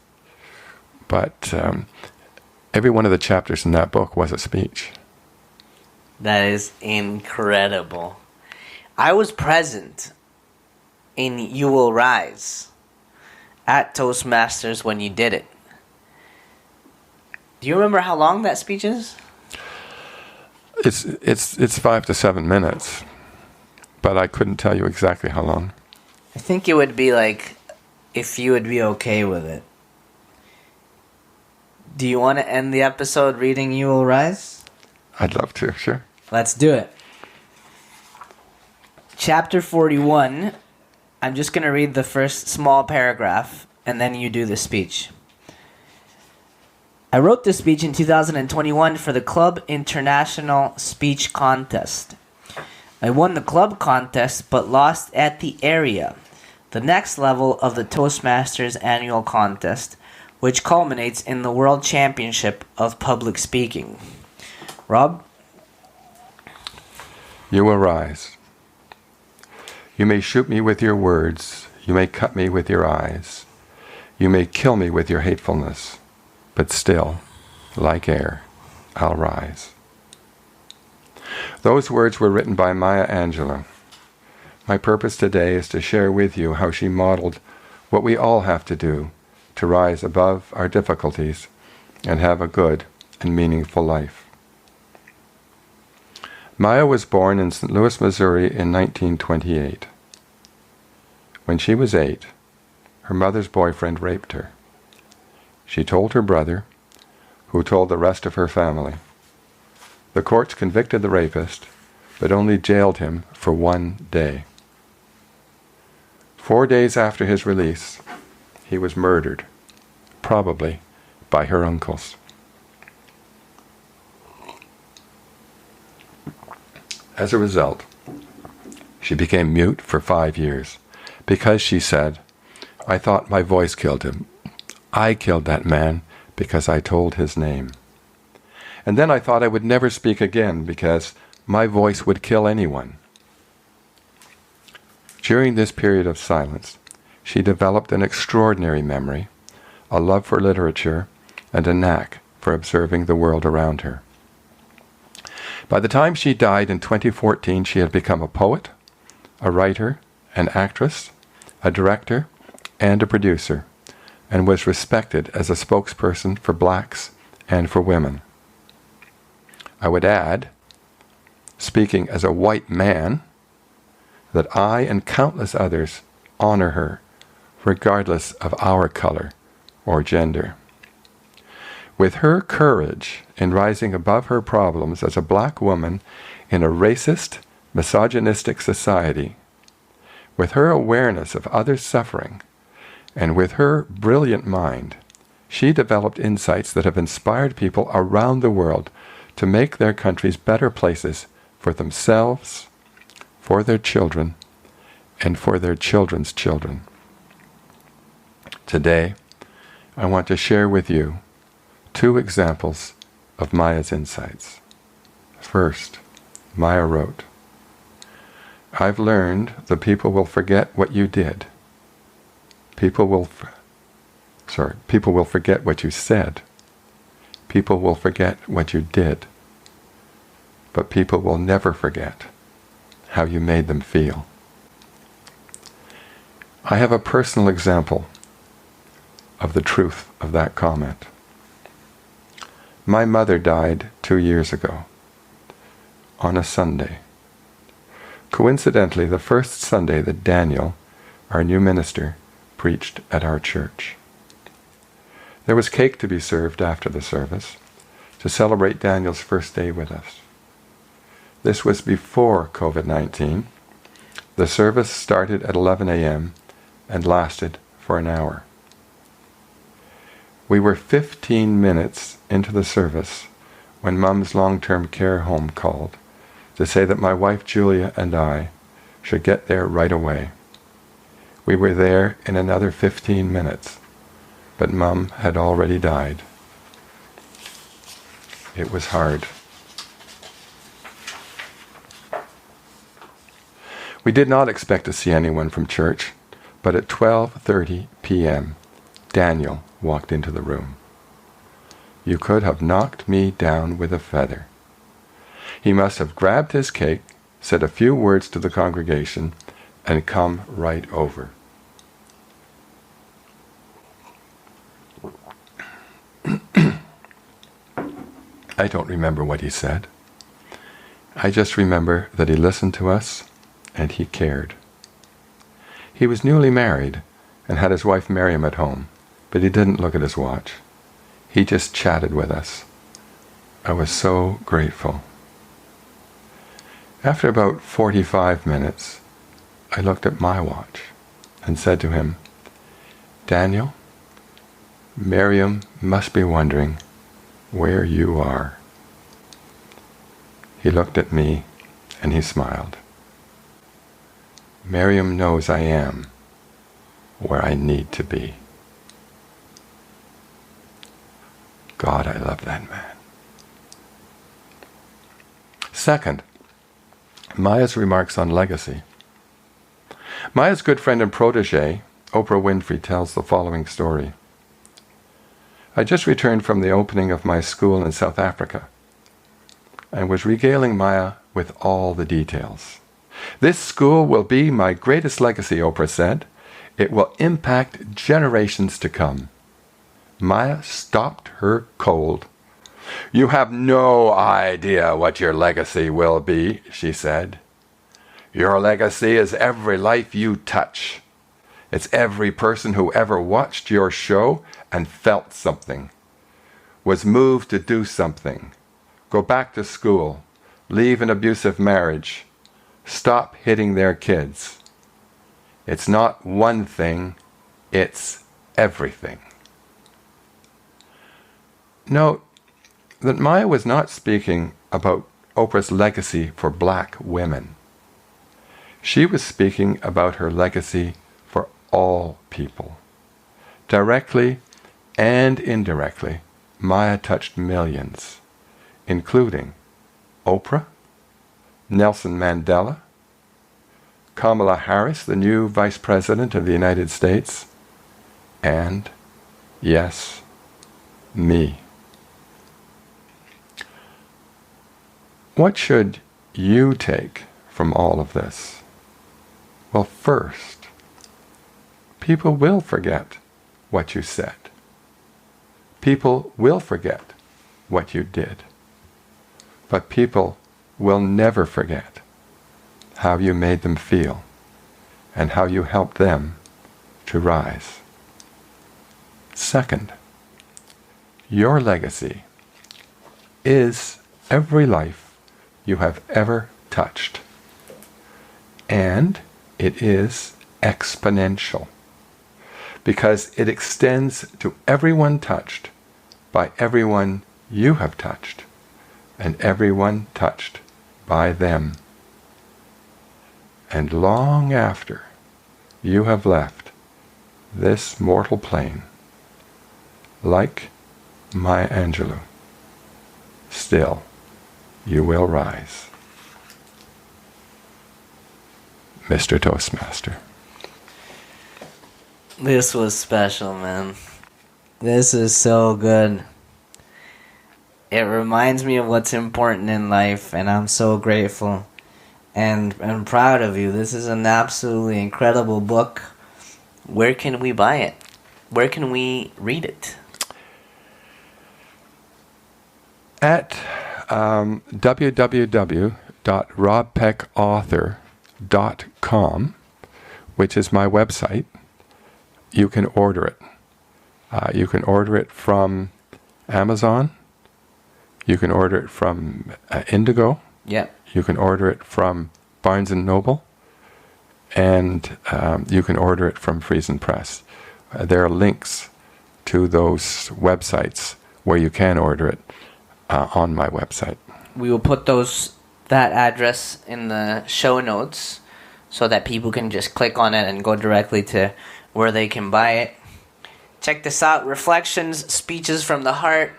but every one of the chapters in that book was a speech. That is incredible. I was present in You Will Rise at Toastmasters when you did it. Do you remember how long that speech is? It's 5 to 7 minutes, but I couldn't tell you exactly how long. I think it would be like, if you would be okay with it. Do you want to end the episode reading You Will Rise? I'd love to, sure. Let's do it. Chapter 41. I'm just going to read the first small paragraph, and then you do the speech. I wrote this speech in 2021 for the Club International Speech Contest. I won the club contest, but lost at the area, the next level of the Toastmasters annual contest, which culminates in the World Championship of Public Speaking. Rob? You will rise. You may shoot me with your words. You may cut me with your eyes. You may kill me with your hatefulness. But still, like air, I'll rise. Those words were written by Maya Angelou. My purpose today is to share with you how she modeled what we all have to do to rise above our difficulties and have a good and meaningful life. Maya was born in St. Louis, Missouri in 1928. When she was 8, her mother's boyfriend raped her. She told her brother, who told the rest of her family. The courts convicted the rapist, but only jailed him for 1 day. 4 days after his release, he was murdered, probably by her uncles. As a result, she became mute for 5 years because, she said, I thought my voice killed him. I killed that man because I told his name. And then I thought I would never speak again because my voice would kill anyone. During this period of silence, she developed an extraordinary memory, a love for literature, and a knack for observing the world around her. By the time she died in 2014, she had become a poet, a writer, an actress, a director, and a producer, and was respected as a spokesperson for blacks and for women. I would add, speaking as a white man, that I and countless others honor her, regardless of our color or gender. With her courage in rising above her problems as a black woman in a racist, misogynistic society, with her awareness of others' suffering, and with her brilliant mind, she developed insights that have inspired people around the world to make their countries better places for themselves, for their children, and for their children's children. Today, I want to share with you 2 examples of Maya's insights. First, Maya wrote, I've learned that people will forget what you did. People will forget what you said. People will forget what you did. But people will never forget how you made them feel. I have a personal example of the truth of that comment. My mother died 2 years ago, on a Sunday. Coincidentally, the first Sunday that Daniel, our new minister, preached at our church. There was cake to be served after the service to celebrate Daniel's first day with us. This was before COVID-19. The service started at 11 a.m. and lasted for an hour. We were 15 minutes into the service when Mom's long-term care home called to say that my wife Julia and I should get there right away. We were there in another 15 minutes, but Mom had already died. It was hard. We did not expect to see anyone from church, but at 12:30 p.m., Daniel walked into the room. You could have knocked me down with a feather. He must have grabbed his cake, said a few words to the congregation, and come right over. I don't remember what he said. I just remember that he listened to us and he cared. He was newly married and had his wife Miriam at home, but he didn't look at his watch. He just chatted with us. I was so grateful. After about 45 minutes, I looked at my watch and said to him, Daniel, Miriam must be wondering where you are. He looked at me and he smiled. Miriam knows I am where I need to be. God, I love that man. Second, Maya's remarks on legacy. Maya's good friend and protege, Oprah Winfrey, tells the following story. I just returned from the opening of my school in South Africa and was regaling Maya with all the details. This school will be my greatest legacy, Oprah said. It will impact generations to come. Maya stopped her cold. You have no idea what your legacy will be, she said. Your legacy is every life you touch. It's every person who ever watched your show and felt something, was moved to do something, go back to school, leave an abusive marriage, stop hitting their kids. It's not one thing, it's everything. Note that Maya was not speaking about Oprah's legacy for black women. She was speaking about her legacy for all people. Directly and indirectly, Maya touched millions, including Oprah, Nelson Mandela, Kamala Harris, the new Vice President of the United States, and, yes, me. What should you take from all of this? Well, first, people will forget what you said. People will forget what you did. But people will never forget how you made them feel and how you helped them to rise. Second, your legacy is every life you have ever touched. And it is exponential because it extends to everyone touched by everyone you have touched and everyone touched by them. And long after you have left this mortal plane, like Maya Angelou, still you will rise. Mr. Toastmaster. This was special, man. This is so good. It reminds me of what's important in life, and I'm so grateful and proud of you. This is an absolutely incredible book. Where can we buy it? Where can we read it? At www.robpeckauthor.com, which is my website, you can order it. You can order it from Amazon. You can order it from Indigo. Yeah. You can order it from Barnes & Noble. And you can order it from Friesen Press. There are links to those websites where you can order it on my website. We will put that address in the show notes so that people can just click on it and go directly to where they can buy it. Check this out. Reflections, Speeches from the Heart.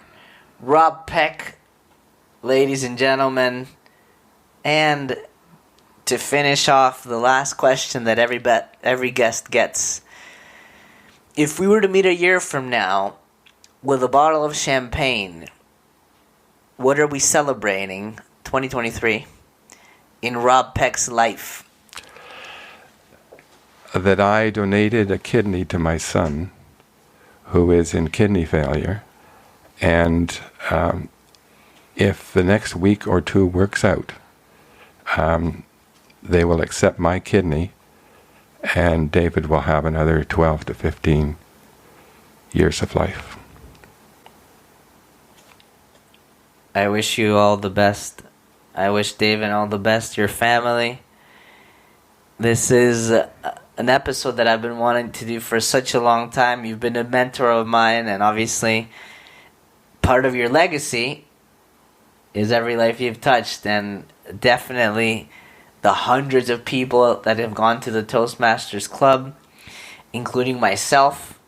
Rob Peck, ladies and gentlemen. And to finish off, the last question that every guest gets if we were to meet a year from now with a bottle of champagne, what are we celebrating 2023 in Rob Peck's life? That I donated a kidney to my son, who is in kidney failure, and if the next week or two works out, they will accept my kidney, and David will have another 12 to 15 years of life. I wish you all the best. I wish David all the best, your family. This is an episode that I've been wanting to do for such a long time. You've been a mentor of mine, and obviously part of your legacy is every life you've touched, and definitely the hundreds of people that have gone to the Toastmasters Club, including myself,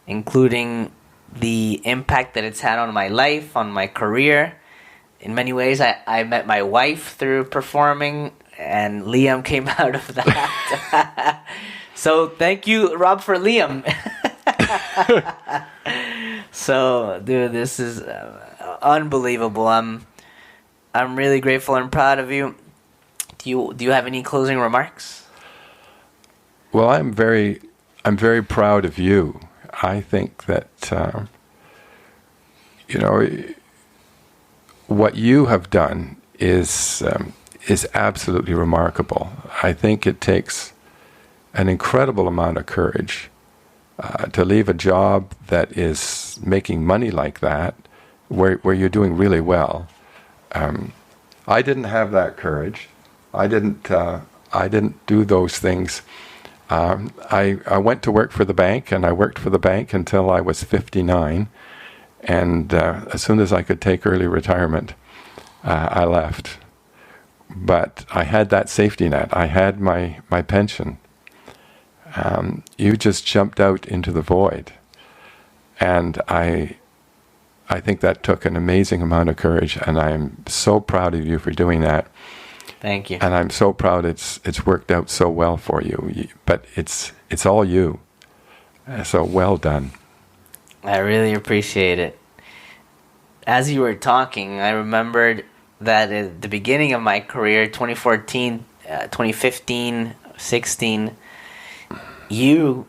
including the impact that it's had on my life, on my career. In many ways, I met my wife through performing, and Liam came out of that. So thank you, Rob, for Liam. So, dude, this is unbelievable. I'm really grateful and proud of you. Do you have any closing remarks? Well, I'm very proud of you. I think that what you have done is absolutely remarkable. I think it takes an incredible amount of courage to leave a job that is making money like that, where you're doing really well. I didn't have that courage. I didn't do those things. I went to work for the bank, and I worked for the bank until I was 59. And as soon as I could take early retirement, I left. But I had that safety net. I had my pension. You just jumped out into the void. And I think that took an amazing amount of courage, and I'm so proud of you for doing that. Thank you. And I'm so proud it's worked out so well for you. But it's all you. So well done. I really appreciate it. As you were talking, I remembered that at the beginning of my career, 2014, 2015, 16, you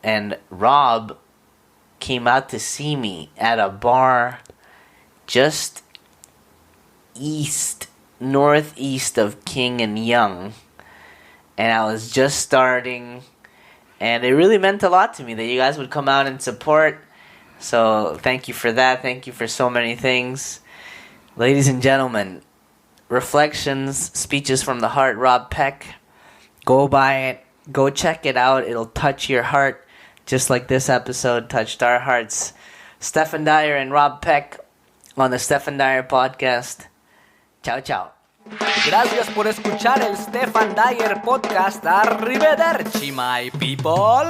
and Rob came out to see me at a bar just northeast of King and Yonge, and I was just starting, and it really meant a lot to me that you guys would come out and support. So thank you for that. Thank you for so many things. Ladies and gentlemen, Reflections, Speeches from the Heart, Rob Peck. Go buy it. Go check it out. It'll touch your heart just like this episode touched our hearts. Stephan Dyer and Rob Peck on the Stephan Dyer Podcast. Ciao, ciao. Gracias por escuchar el Stephan Dyer Podcast. Arrivederci, my people.